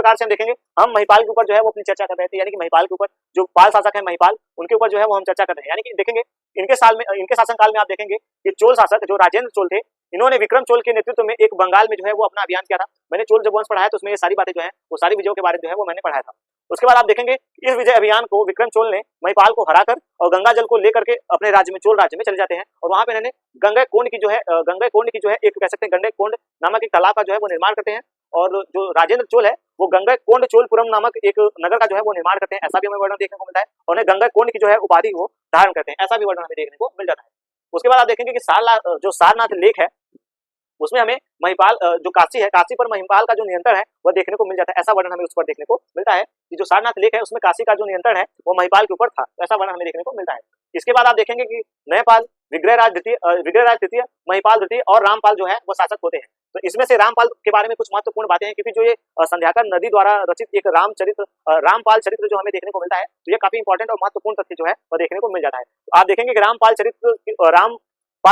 प्रकार से हम देखेंगे, हम महिपाल के ऊपर जो है वो अपनी चर्चा कर रहे थे, यानी कि महिपाल के ऊपर जो पाल शासक है महिपाल, उनके ऊपर जो है वो हम चर्चा कर रहे हैं। यानी कि देखेंगे इनके शासनकाल में आप देखेंगे कि चोल शासक जो राजेंद्र चोल थे, इन्होंने विक्रम चोल के नेतृत्व में एक बंगाल में जो है वो अपना अभियान किया था। मैंने चोल जब वंश पढ़ाया तो उसमें ये सारी बातें जो है वो सारी विजयों के बारे में जो है वो मैंने पढ़ाया था। उसके बाद आप देखेंगे इस विजय अभियान को विक्रम चोल ने महिपाल को हराकर और गंगा जल को लेकर के अपने राज्य में चोल राज्य में चले जाते हैं और वहां पे इन्होंने गंगैकोंड की जो है एक कह सकते हैं गंगैकोंड नामक एक तालाब का जो है वो निर्माण करते हैं और जो राजेंद्र चोल है वो गंगैकोंड चोलपुरम नामक एक नगर का जो है वो निर्माण करते हैं, ऐसा भी हमें वर्णन देखने को मिलता है और उन्हें गंगैकोंड की जो है उपाधि वो धारण करते हैं, ऐसा भी वर्णन हमें देखने को मिल जाता है। उसके बाद आप देखेंगे कि जो सारनाथ लेक है उसमें हमें महिपाल जो काशी पर महिपाल का जो नियंत्रण है वह देखने को मिल जाता है, ऐसा वर्णन हमें उस पर देखने को मिलता है कि जो सारनाथ लेक है उसमें काशी का जो नियंत्रण है वो महिपाल के ऊपर था, ऐसा वर्णन हमें देखने को मिलता है। इसके बाद आप देखेंगे कि नयपाल, विग्रहराज तृतीय, महिपाल द्वितीय और रामपाल जो है वो शासक होते हैं। तो इसमें से रामपाल के बारे में कुछ महत्वपूर्ण बातें हैं, क्योंकि जो ये संध्याकर नदी द्वारा रचित एक रामपाल चरित्र जो हमें देखने को मिलता है तो ये काफी इंपॉर्टेंट और महत्वपूर्ण तथ्य जो है वो देखने को मिल जाता है। तो आप देखेंगे कि रामपाल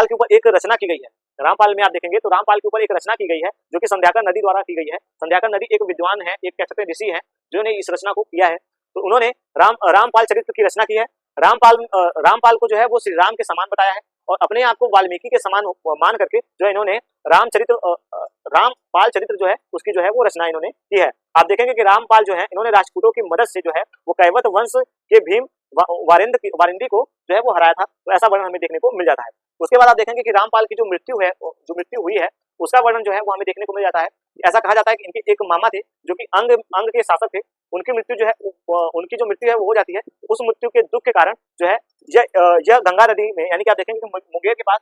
के ऊपर एक रचना की गई है। रामपाल में आप देखेंगे तो रामपाल के ऊपर एक रचना की गई है जो कि संध्याकर नदी द्वारा की गई है। संध्याकर नदी एक विद्वान है, एक कह सकते हैं ऋषि है जिन्होंने इस रचना को किया है। तो उन्होंने रामपाल चरित्र की रचना की है। रामपाल को जो है वो श्री राम के समान बताया है और अपने आप को वाल्मीकि के समान मान करके जो है इन्होंने रामपाल चरित्र जो है उसकी जो है वो रचना इन्होंने की है। आप देखेंगे कि रामपाल जो है इन्होंने राजपूतों की मदद से जो है वो कैवत वंश के भीम वारिंदी को जो है वो हराया था, तो ऐसा वर्णन हमें देखने को मिल जाता है। उसके बाद आप देखेंगे कि रामपाल की जो मृत्यु हुई है उसका वर्णन जो है वो हमें देखने को मिल जाता है। ऐसा कहा जाता है कि इनके एक मामा थे जो कि अंग के शासक थे, उनकी मृत्यु जो है उनकी जो मृत्यु है वो हो जाती है। उस मृत्यु के दुख के कारण जो है यह गंगा नदी में, यानी कि आप देखेंगे कि मुंगेर के पास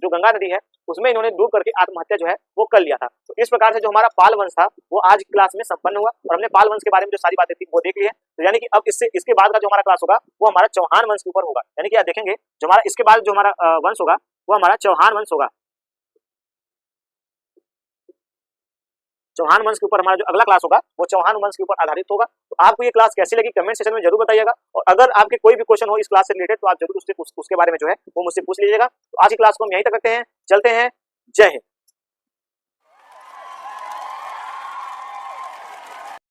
जो गंगा नदी है उसमें इन्होंने डूब करके आत्महत्या जो है वो कर लिया था। तो इस प्रकार से जो हमारा पाल वंश था वो आज की क्लास में संपन्न हुआ और हमने पाल वंश के बारे में जो सारी बातें थी वो देख ली है। तो यानी कि अब इसके बाद का जो हमारा क्लास होगा वो हमारा चौहान वंश के ऊपर होगा, यानी कि आप देखेंगे जो हमारा इसके बाद जो हमारा वंश होगा वो हमारा चौहान वंश होगा। चौहान वंश के ऊपर हमारा जो अगला क्लास होगा वो चौहान वंश के ऊपर आधारित होगा। तो आपको ये क्लास कैसी लगी कमेंट सेक्शन में जरूर बताइएगा और अगर आपके कोई भी क्वेश्चन हो इस क्लास से रिलेटेड तो आप जरूर उसके बारे में जो है वो मुझसे पूछ लीजिएगा। तो आज की क्लास को हम यहीं तक रखते हैं, चलते हैं, जय हिंद।